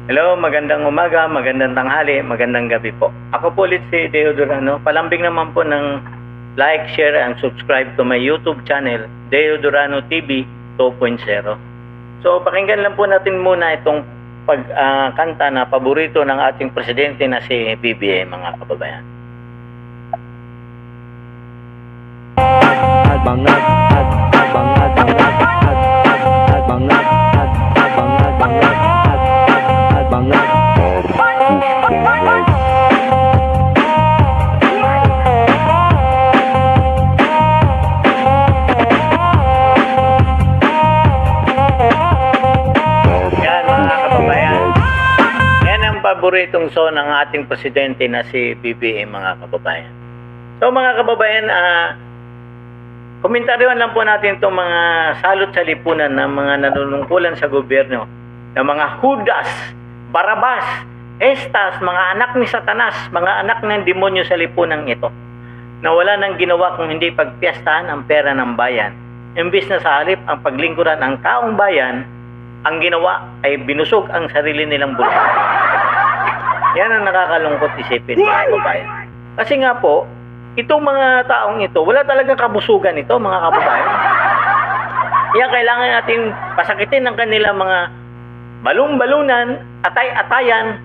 Hello, magandang umaga, magandang tanghali, magandang gabi po. Ako po ulit si Deo Durano. Palambing naman po ng like, share, and subscribe to my YouTube channel, Deo Durano TV 2.0. So, pakinggan lang po natin muna itong pagkanta na paborito ng ating presidente na si BBM, mga kababayan. Paboritong song ng ating presidente na si BBM, mga kababayan. So mga kababayan, komentaryohan lang po natin itong mga salot sa lipunan ng mga nanunungkulan sa gobyerno, ng mga Judas, Barabas, Estas, mga anak ni Satanas, mga anak ng demonyo sa lipunan ito, na wala nang ginawa kung hindi pagpiyastahan ang pera ng bayan. Imbis na sa halip ang paglingkuran ang taong bayan, ang ginawa ay binusog ang sarili nilang bulsa. Yan ang nakakalungkot isipin, mga kababayan. Kasi nga po, itong mga taong ito, wala talagang kabusugan ito, mga kababayan. Kaya kailangan natin pasakitin ng kanilang mga balong-balunan, atay-atayan,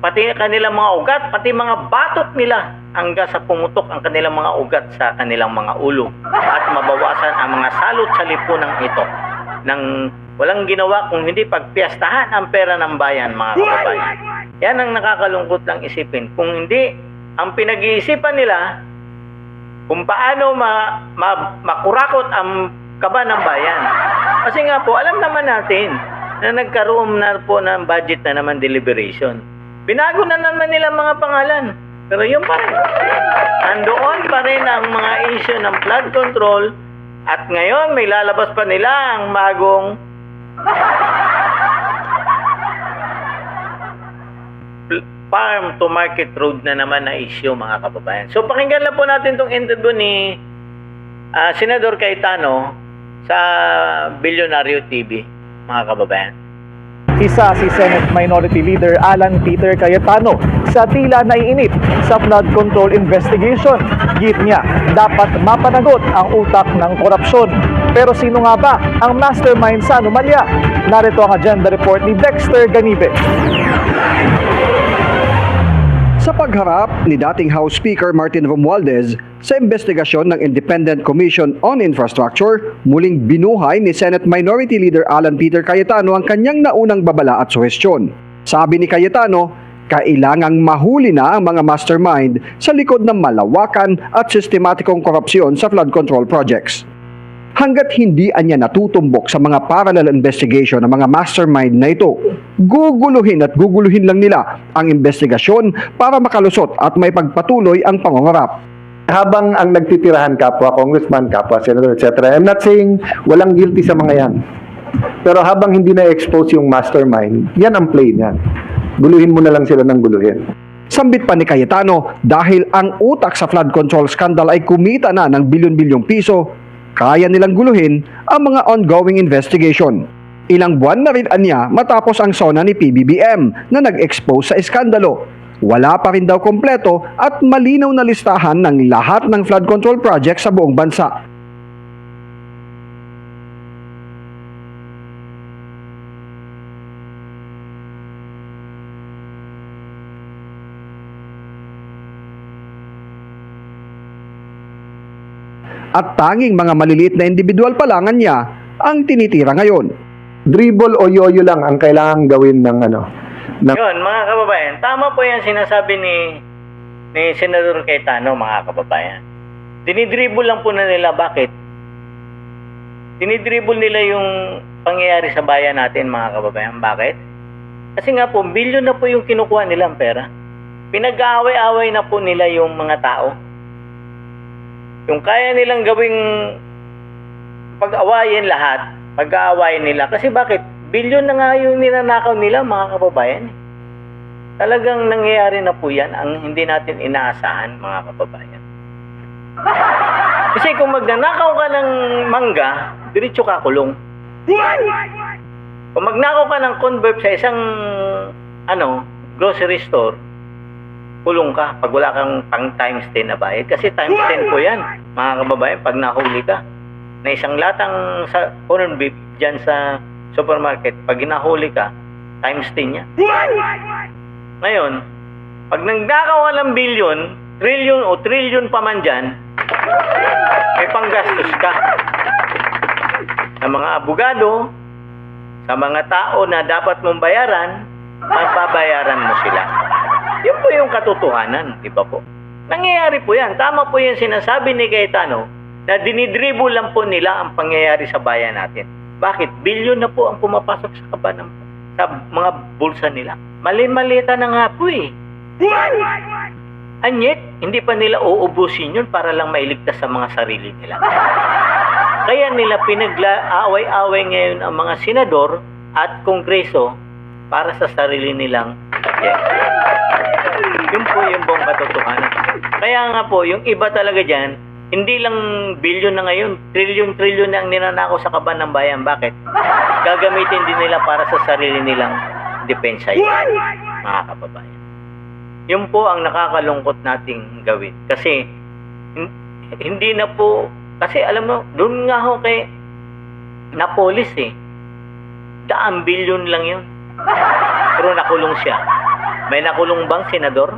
pati kanilang mga ugat, pati mga batot nila hanggang sa pumutok ang kanilang mga ugat sa kanilang mga ulo at mabawasan ang mga salot sa lipunang ito ng walang ginawa kung hindi pagpiyastahan ang pera ng bayan, mga kababayan. Yan ang nakakalungkot lang isipin. Kung hindi, ang pinag-iisipan nila kung paano makurakot ang kaba ng bayan. Kasi nga po, alam naman natin na nagkaroon na po ng budget na naman deliberation. Binago na naman nila mga pangalan. Pero yun pa rin. Andoon pa rin ang mga issue ng flood control at ngayon may lalabas pa nila ang bagong farm to market road na naman na issue, mga kababayan. So pakinggan lang po natin itong interview ni Senador Cayetano sa Bilyonaryo TV, mga kababayan. Isa si Senate Minority Leader Alan Peter Cayetano sa tila naiinit sa flood control investigation. Git niya, dapat mapanagot ang utak ng korupsyon. Pero sino nga ba ang mastermind sa anomalya? Narito ang agenda report ni Dexter Ganibe. Sa pagharap ni dating House Speaker Martin Romualdez sa investigasyon ng Independent Commission on Infrastructure, muling binuhay ni Senate Minority Leader Alan Peter Cayetano ang kanyang naunang babala at suhestyon. Sabi ni Cayetano, kailangang mahuli na ang mga mastermind sa likod ng malawakan at sistematikong korupsyon sa flood control projects. Hanggat hindi anya natutumbok sa mga parallel investigation ng mga mastermind na ito, guguluhin lang nila ang investigasyon para makalusot at may pagpatuloy ang pangungarap. Habang ang nagtitirahan kapwa congressman, kapwa senator, etc. I'm not saying walang guilty sa mga yan. Pero habang hindi na-expose yung mastermind, yan ang play niyan. Guluhin mo na lang sila ng guluhin. Sambit pa ni Cayetano, dahil ang utak sa flood control scandal ay kumita na ng bilyon-bilyong piso, kaya nilang guluhin ang mga ongoing investigation. Ilang buwan na rin anya matapos ang SONA ni PBBM na nag-expose sa iskandalo. Wala pa rin daw kompleto at malinaw na listahan ng lahat ng flood control project sa buong bansa. At tanging mga maliliit na individual pa lang niya ang tinitira ngayon. Dribble o yoyo lang ang kailangang gawin ng Yun, mga kababayan, tama po yan sinasabi ni Senador Cayetano, mga kababayan. Dinidribble lang po na nila. Bakit? Dinidribble nila yung pangyayari sa bayan natin, mga kababayan. Bakit? Kasi nga po, bilyon na po yung kinukuha nilang pera. Pinag-aaway-away na po nila yung mga tao. Yung kaya nilang gawing pag-awayin lahat, pag-aawayin nila. Kasi bakit? Bilyon na nga yung ninanakaw nila, mga kababayan. Talagang nangyayari na po yan ang hindi natin inaasahan, mga kababayan. Kasi kung magnanakaw ka ng mangga, diretso ka kulong. Kung magnakaw ka ng converb sa isang grocery store, kulong ka pag wala kang pang times 10 na bayad. Kasi times 10 po yan, mga kababayan, pag nahuli ka. Na isang latang sa corned beef dyan sa supermarket, pag nahuli ka, times 10 yan. Ngayon, pag nagnakaw ng bilyon, trillion o trillion pa man dyan, may panggastos ka. Sa mga abogado, sa mga tao na dapat mong bayaran, magbabayaran mo sila. Yun po yung katotohanan, di ba po? Nangyayari po yan. Tama po yung sinasabi ni Cayetano na dinidribble lang po nila ang pangyayari sa bayan natin. Bakit? Bilyon na po ang pumapasok sa kaban sa mga bulsa nila. Mali-malita na nga po eh. And yet, hindi pa nila uubusin yun para lang mailigtas sa mga sarili nila. Kaya nila pinagla-away-away ngayon ang mga senador at kongreso para sa sarili nilang agenda. Yun po yung buong katotohanan. Kaya nga po, yung iba talaga dyan, hindi lang bilyon na ngayon, trilyon-trilyon na ang ninanakaw sa kaban ng bayan. Bakit? Gagamitin din nila para sa sarili nilang depensa yun, mga kababayan. Yun po ang nakakalungkot nating gawin. Kasi, hindi na po, kasi alam mo, doon nga ho kay Napolis eh. 100 bilyon lang yun. Pero nakulong siya. May nakulong bang senador?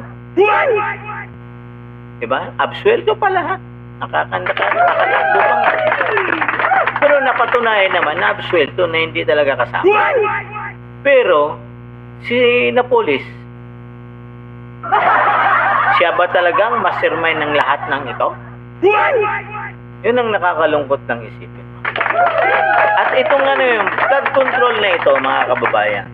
Diba? Absuelto pala ha. Nakakalakbo bang. Pero napatunayan naman na absuelto na hindi talaga kasama. Pero, si Napolis, siya ba talagang mastermind ng lahat ng ito? Yun ang nakakalungkot ng isipin. At itong yung flood control na ito, mga kababayan.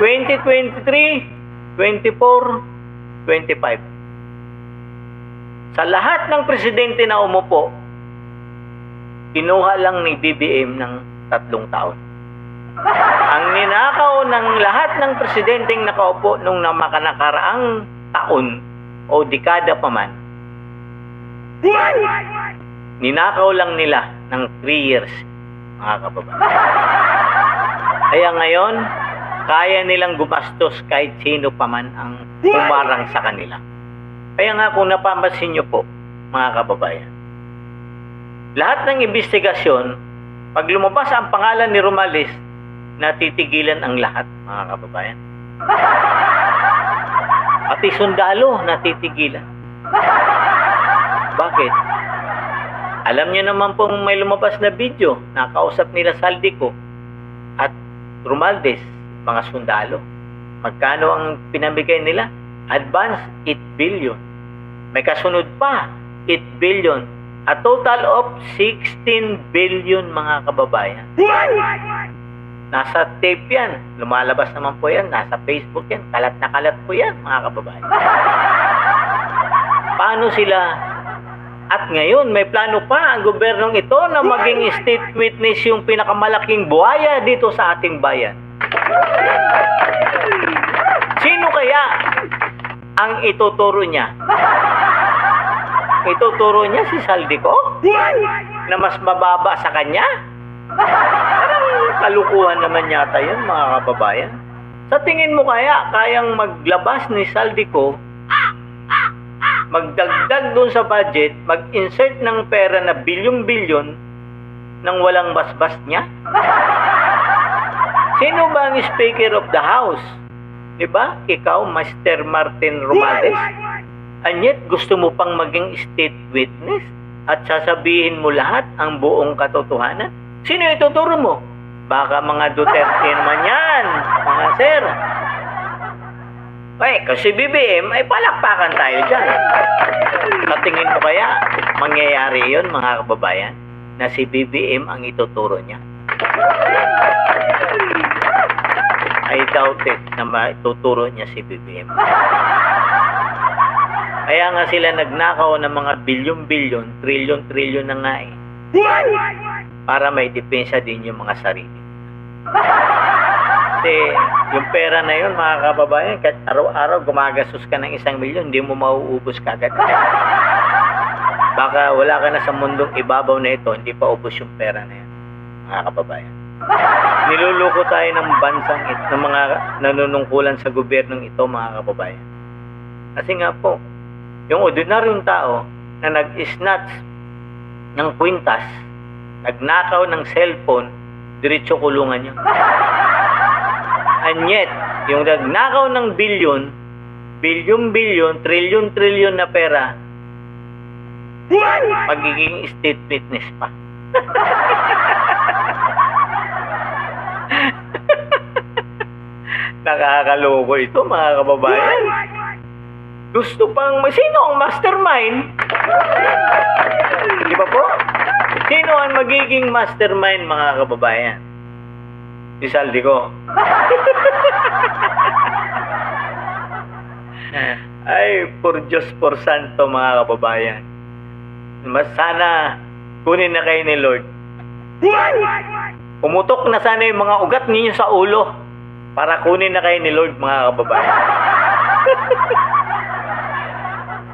2023, 24, 25. Sa lahat ng presidente na umupo, kinuha lang ni BBM ng 3 taon. Ang ninakaw ng lahat ng presidenteng nakaupo nung nakaraang taon o dekada pa man, ninakaw lang nila ng 3 years, mga kababayan. Kaya ngayon, kaya nilang gumastos kahit sino pa man ang umarang sa kanila. Kaya nga kung napapansin nyo po, mga kababayan, lahat ng investigasyon, pag lumabas ang pangalan ni Romales, natitigilan ang lahat, mga kababayan. Pati sundalo, natitigilan. Bakit? Alam niyo naman pong may lumabas na video, nakausap nila Saldico at Romualdez, mga sundalo. Magkano ang pinamigay nila? Advance, 8 billion. May kasunod pa, 8 billion. A total of 16 billion, mga kababayan. Nasa tape yan. Lumalabas naman po yan. Nasa Facebook yan. Kalat na kalat po yan, mga kababayan. Paano sila? At ngayon, may plano pa ang gobyernong ito na maging state witness yung pinakamalaking buhaya dito sa ating bayan. Sino kaya ang ituturo niya? Ituturo niya si Saldico? Na mas mababa sa kanya? Parang kalukuhan naman yata yun, mga kababayan. Sa tingin mo kaya, kayang maglabas ni Saldico, magdagdag doon sa budget, mag-insert ng pera na bilyon-bilyon nang walang basbas niya? Sino ba ang Speaker of the House? Diba? Ikaw, Mr. Martin Romualdez. And yet, gusto mo pang maging state witness at sasabihin mo lahat ang buong katotohanan? Sino ituturo mo? Baka mga Duterte naman yan, mga sir. Kasi BBM, ay palakpakan tayo dyan. Sa tingin mo kaya, mangyayari yun, mga kababayan, na si BBM ang ituturo niya? I doubt it na matuturo niya si BBM. Kaya nga sila nagnakaw ng mga bilyon-bilyon, trilyon-trilyon na nga eh. Para may depensa din yung mga sarili. Kasi yung pera na yun, mga kababayan, kahit araw-araw gumagastos ka ng 1 milyon, hindi mo mauubos kagad. Baka wala ka na sa mundong ibabaw na ito, hindi pa ubos yung pera na yan, mga kababayan. Niluloko tayo ng bansang ito, ng mga nanunungkulan sa gobyernong ito, mga kababayan. Kasi nga po, yung ordinaryong tao na nag-snatch ng kwintas, nagnakaw ng cellphone, diretso kulungan yun. And yet, yung nagnakaw ng bilyon, trilyon na pera, magiging state witness pa. Nakakaloko ito, mga kababayan. Gusto pang, sino ang mastermind? Di ba po? Sino ang magiging mastermind, mga kababayan? Si Saldico. Ay, por Diyos, por Santo, mga kababayan. Mas sana kunin na kayo ni Lord. Pumutok na sana yung mga ugat ninyo sa ulo para kunin na kayo ni Lord, mga kababayan.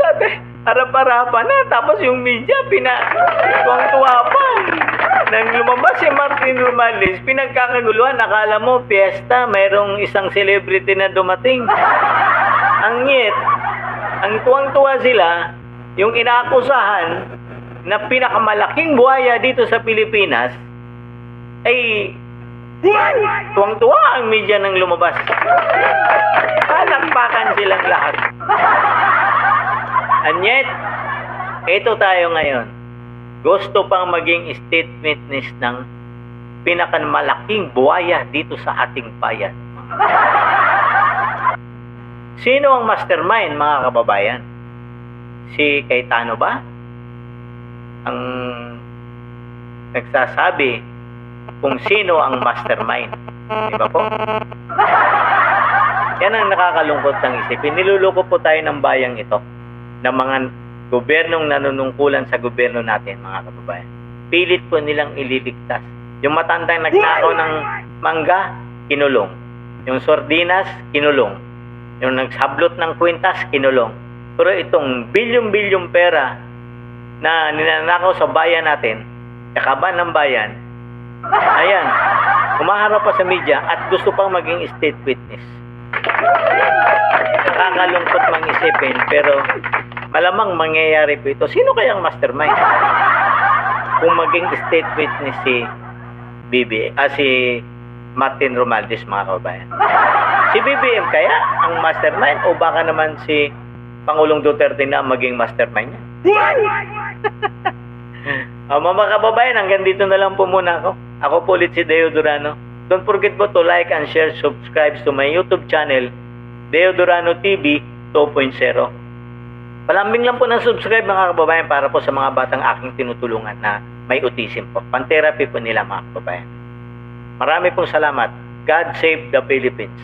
Sabi, harap-harapan na. Tapos yung media, tuwang-tuwa pa. Nang lumabas si Martin Romualdez, pinagkakaguluhan. Akala mo, piyesta, mayroong isang celebrity na dumating. Ang ngit, ang tuwang-tuwa sila, yung inaakusahan na pinakamalaking buhaya dito sa Pilipinas, ay tuwang-tuwa ang media nang lumabas. Palakpakan silang lahat. And yet, ito tayo ngayon. Gusto pang maging state witness ng pinakamalaking buhaya dito sa ating bayan. Sino ang mastermind, mga kababayan? Si Cayetano ba? Ang nagsasabi kung sino ang mastermind. Di ba po? Yan ang nakakalungkot ng isipin. Niluloko po tayo ng bayang ito, ng mga gobyernong nanunungkulan sa gobyerno natin, mga kababayan. Pilit po nilang ililigtas. Yung matandang nagnakaw ng mangga, kinulong. Yung sardinas, kinulong. Yung nagsablot ng kwintas, kinulong. Pero itong bilyong-bilyong pera na ninanakaw sa bayan natin, kakaban ng bayan, ayan, umaharap pa sa media at gusto pang maging state witness. Nakakalungkot mang isipin, pero malamang mangyayari po ito. Sino kayang mastermind? Kung maging state witness si Martin Romualdez, mga kababayan. Si BBM kaya ang mastermind o baka naman si Pangulong Duterte na maging mastermind niya? Mga kababayan, hanggang dito na lang po muna ako. Ako po ulit si Deo Durano. Don't forget po to like and share, subscribe to my YouTube channel, Deo Durano TV 2.0. Palambing lang po ng subscribe, mga kababayan, para po sa mga batang aking tinutulungan na may autism po. Pan-therapy po nila, mga kababayan. Marami pong salamat. God save the Philippines.